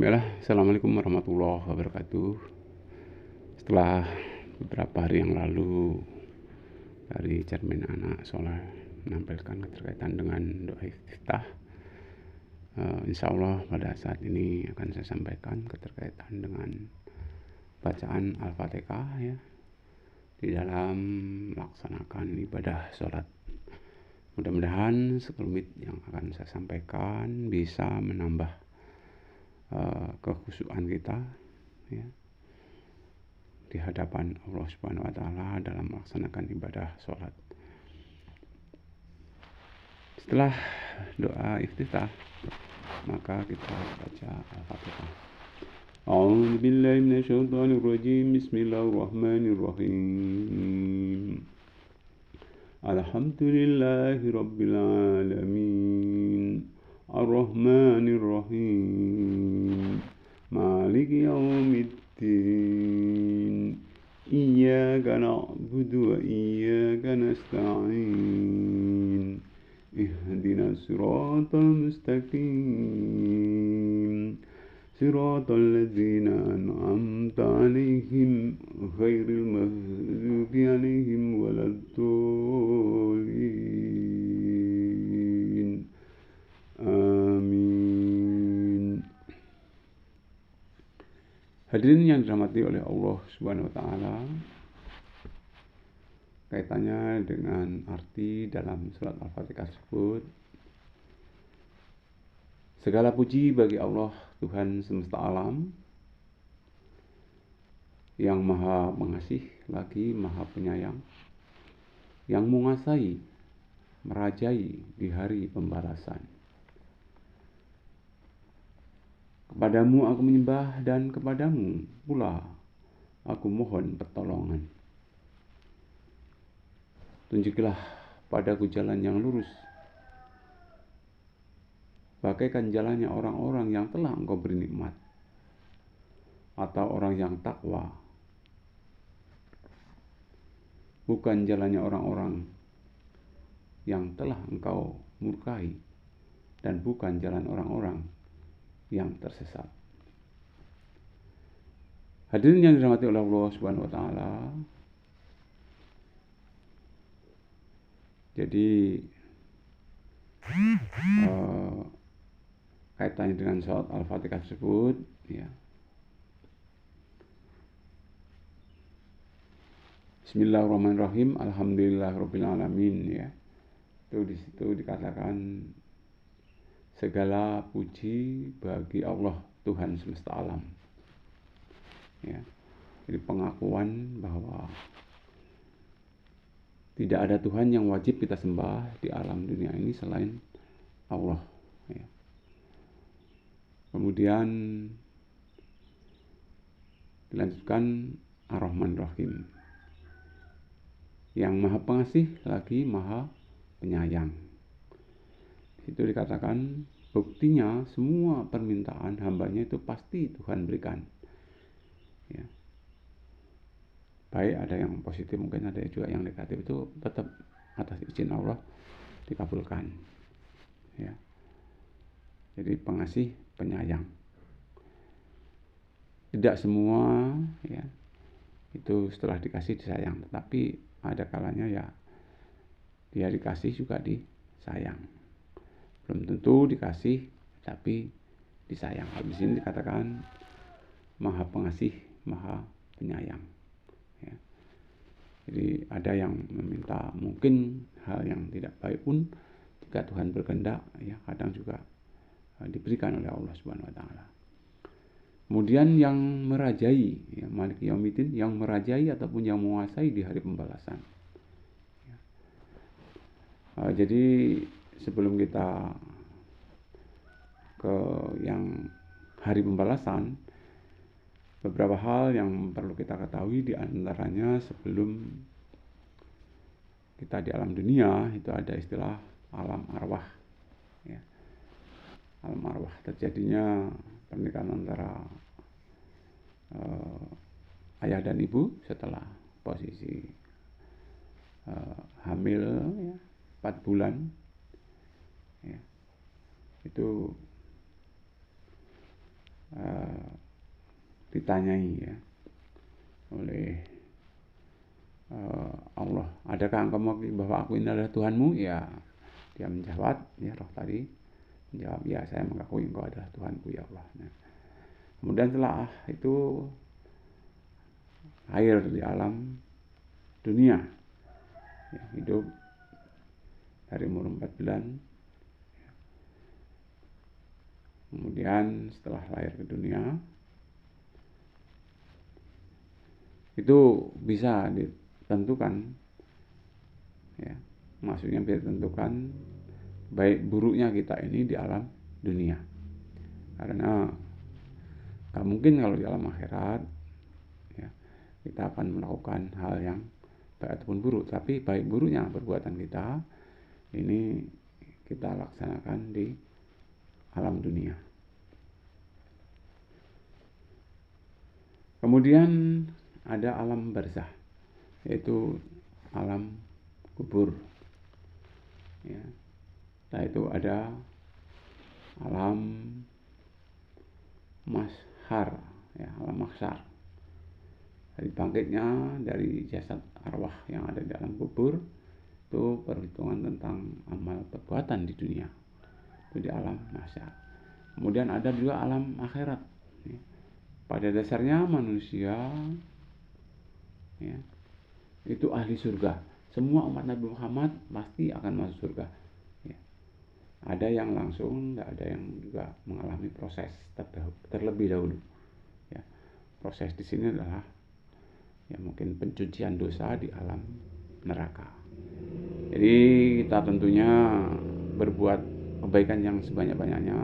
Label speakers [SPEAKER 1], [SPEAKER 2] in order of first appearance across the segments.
[SPEAKER 1] Baiklah, Assalamualaikum warahmatullahi wabarakatuh. Setelah beberapa hari yang lalu dari Cermin Anak Soleh menampilkan keterkaitan dengan doa iftitah, insya Allah pada saat ini akan saya sampaikan keterkaitan dengan bacaan Al-Fatihah ya, di dalam melaksanakan ibadah sholat. Mudah-mudahan sekelumit yang akan saya sampaikan bisa menambah kekhusyuan kita ya, di hadapan Allah Subhanahu wa taala dalam melaksanakan ibadah sholat. Setelah doa iftitah, maka kita baca Al-Fatihah. A'udzu billahi minasyaitonir rajim. Bismillahirrahmanirrahim. Alhamdulillahi rabbil alamin. Ar-Rahmanir Rahim. Maliki yaumiddin. Iyyaka na'budu wa iyyaka nasta'in. Ihdinas siratal mustaqim. Siratal ladzina an'amta 'alaihim ghairil maghdubi 'alaihim waladdallin. Amin. Hadirin yang dirahmati oleh Allah Subhanahu wa taala, kaitannya dengan arti dalam surat Al-Fatihah tersebut, segala puji bagi Allah Tuhan semesta alam yang maha pengasih lagi maha penyayang, yang menguasai, merajai di hari pembalasan. Kepadamu aku menyembah dan kepadamu pula aku mohon pertolongan. Tunjukilah padaku jalan yang lurus, bagaikan jalannya orang-orang yang telah Engkau beri nikmat, atau orang yang takwa, bukan jalannya orang-orang yang telah Engkau murkai, dan bukan jalan orang-orang yang tersesat. Hadirin yang dirahmati oleh Allah Subhanahu wa taala, jadi kaitannya dengan surat Al-Fatihah tersebut ya. Bismillahirrahmanirrahim. Alhamdulillahirabbil alamin ya. Itu di situ dikatakan segala puji bagi Allah Tuhan semesta alam. Ya. Jadi pengakuan bahwa tidak ada Tuhan yang wajib kita sembah di alam dunia ini selain Allah. Ya. Kemudian dilanjutkan Ar-Rahman Rahim, yang maha pengasih lagi maha penyayang. Itu dikatakan buktinya semua permintaan hambanya itu pasti Tuhan berikan. Ya. Baik ada yang positif, mungkin ada juga yang negatif, itu tetap atas izin Allah dikabulkan. Ya. Jadi pengasih, penyayang. Tidak semua ya itu setelah dikasih disayang, tetapi ada kalanya ya dia dikasih juga disayang. Belum tentu dikasih tapi disayang. Habis ini dikatakan maha pengasih, maha penyayang. Ya. Jadi ada yang meminta mungkin hal yang tidak baik pun jika Tuhan berkehendak ya kadang juga diberikan oleh Allah Subhanahu wa taala. Kemudian yang merajai ya, Maliki Yaumiddin, yang merajai ataupun yang menguasai di hari pembalasan. Ya. Jadi sebelum kita ke yang hari pembalasan, beberapa hal yang perlu kita ketahui, di antaranya sebelum kita di alam dunia itu ada istilah alam arwah. Ya. Alam arwah terjadinya pernikahan antara ayah dan ibu setelah posisi hamil ya, 4 bulan ya. Itu ditanyai ya oleh Allah, adakah engkau mengakui bahwa aku ini adalah Tuhanmu? Ya, dia menjawab, ya roh tadi menjawab, ya saya mengakui engkau adalah Tuhanku ya Allah. Nah, kemudian setelah itu lahir di alam dunia, ya, hidup dari umur 4 bulan. Kemudian setelah lahir ke dunia itu bisa ditentukan, ya, maksudnya bisa ditentukan baik buruknya kita ini di alam dunia, karena gak mungkin kalau di alam akhirat ya, kita akan melakukan hal yang baik ataupun buruk, tapi baik buruknya perbuatan kita ini kita laksanakan di alam dunia. Kemudian ada alam barzah, yaitu alam kubur. Ya. Nah itu ada alam mashar, ya, alam mahsyar. Dari bangkitnya dari jasad arwah yang ada di alam kubur itu perhitungan tentang amal perbuatan di dunia, itu di alam mahsyar. Kemudian ada juga alam akhirat. Ya. Pada dasarnya manusia ya, itu ahli surga. Semua umat Nabi Muhammad pasti akan masuk surga. Ya. Ada yang langsung, ada yang juga mengalami proses terlebih dahulu. Ya. Proses di sini adalah ya mungkin pencucian dosa di alam neraka. Jadi kita tentunya berbuat kebaikan yang sebanyak-banyaknya.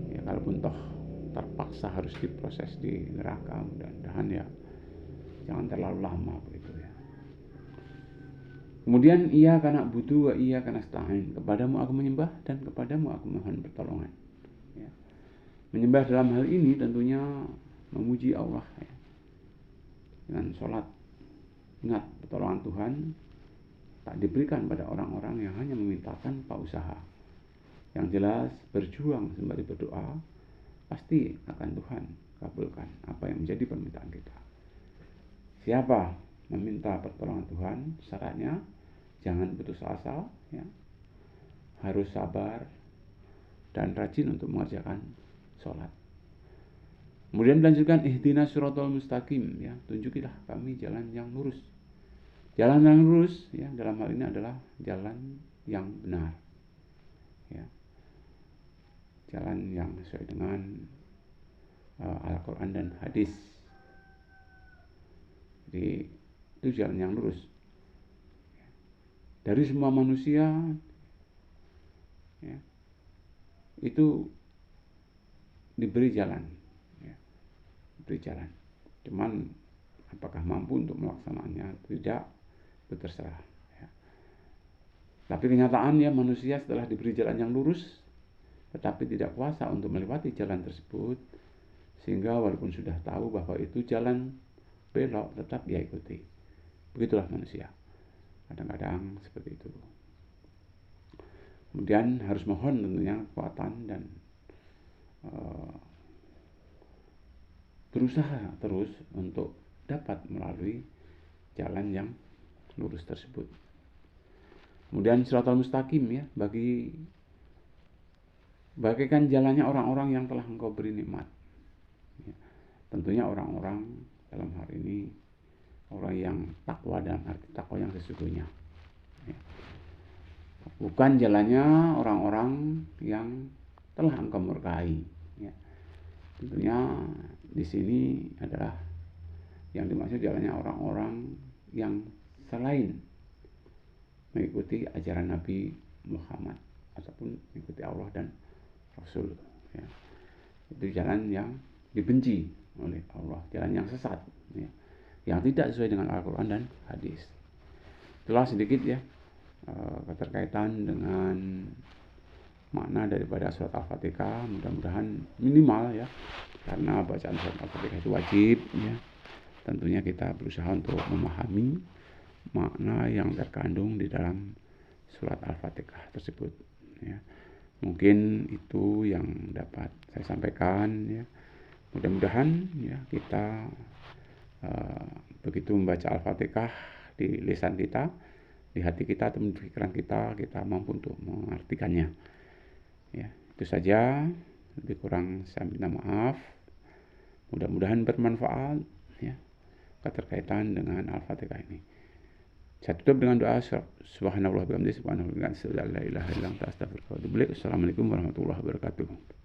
[SPEAKER 1] Ya kalaupun toh terpaksa harus diproses di neraka, mudah-mudahan ya jangan terlalu lama begitu ya. Kemudian iya karena butuh wa iya karena stain, kepadamu aku menyembah dan kepadamu aku mohon pertolongan. Ya. Menyembah dalam hal ini tentunya memuji Allah ya. Dengan sholat. Ingat, pertolongan Tuhan tak diberikan pada orang-orang yang hanya meminta tanpa usaha. Yang jelas berjuang sembari berdoa pasti akan Tuhan kabulkan apa yang menjadi permintaan kita. Siapa meminta pertolongan Tuhan, syaratnya jangan putus asa, ya. Harus sabar dan rajin untuk mengerjakan sholat. Kemudian dilanjutkan ihdinas siratal mustaqim, ya, tunjukilah kami jalan yang lurus. Jalan yang lurus ya dalam hal ini adalah jalan yang benar. Ya. Jalan yang sesuai dengan Al-Quran dan hadis. Jadi itu jalan yang lurus. Dari semua manusia ya, itu diberi jalan, ya, diberi jalan. Cuman apakah mampu untuk melaksanakannya tidak, itu terserah. Ya. Tapi kenyataannya manusia setelah diberi jalan yang lurus, tetapi tidak kuasa untuk melewati jalan tersebut, sehingga walaupun sudah tahu bahwa itu jalan belok, tetap dia ikuti. Begitulah manusia. Kadang-kadang seperti itu. Kemudian harus mohon tentunya kekuatan dan berusaha terus untuk dapat melalui jalan yang lurus tersebut. Kemudian siratal mustaqim ya, bagaikan jalannya orang-orang yang telah engkau beri nikmat. Ya, tentunya orang-orang dalam hal ini orang yang takwa dalam arti takwa yang sesungguhnya. Ya. Bukan jalannya orang-orang yang telah engkau murkai. Ya. Tentunya di sini adalah yang dimaksud jalannya orang-orang yang selain mengikuti ajaran Nabi Muhammad ataupun mengikuti Allah dan Rasul. Ya. Itu jalan yang dibenci oleh Allah, jalan yang sesat, ya, yang tidak sesuai dengan Al-Quran dan hadis. Itulah sedikit ya keterkaitan dengan makna daripada surat Al-Fatihah. Mudah-mudahan minimal ya, karena bacaan surat Al-Fatihah itu wajib ya. Tentunya kita berusaha untuk memahami makna yang terkandung di dalam surat Al-Fatihah tersebut ya. Mungkin itu yang dapat saya sampaikan ya. Mudah-mudahan ya kita begitu membaca Al-Fatihah di lisan kita, di hati kita atau di pikiran kita mampu untuk mengartikannya. Ya, itu saja. Lebih kurang saya minta maaf. Mudah-mudahan bermanfaat ya keterkaitan dengan Al-Fatihah ini. Saya tutup dengan doa subhanallah bihamdihi subhanallah la ilaha illa anta astaghfiruka wa atubu ilaik. Assalamualaikum warahmatullahi wabarakatuh.